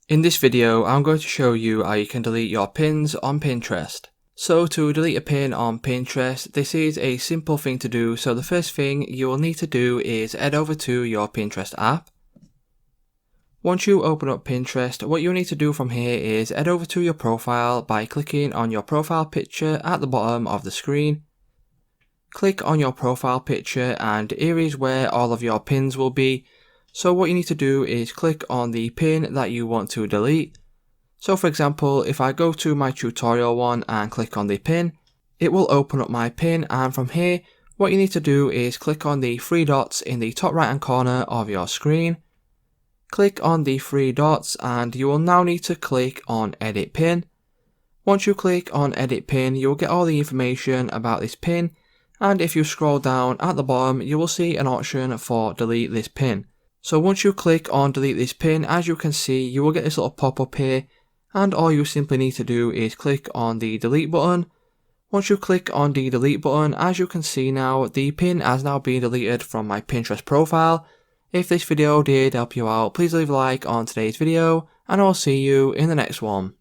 In this video, I'm going to show you how you can delete your pins on Pinterest. So to delete a pin on Pinterest, this is a simple thing to do. So the first thing you will need to do is head over to your Pinterest app. Once you open up Pinterest, what you'll need to do from here is head over to your profile by clicking on your profile picture at the bottom of the screen. Click on your profile picture and here is where all of your pins will be. So what you need to do is click on the pin that you want to delete. So for example, if I go to my tutorial one and click on the pin, it will open up my pin, and from here, what you need to do is click on the three dots in the top right hand corner of your screen. Click on the three dots and you will now need to click on edit pin. Once you click on edit pin, you will get all the information about this pin, and if you scroll down at the bottom, you will see an option for delete this pin. So once you click on delete this pin, as you can see, you will get this little pop-up here, and all you simply need to do is click on the delete button. Once you click on the delete button, as you can see now, the pin has now been deleted from my Pinterest profile. If this video did help you out, please leave a like on today's video, and I'll see you in the next one.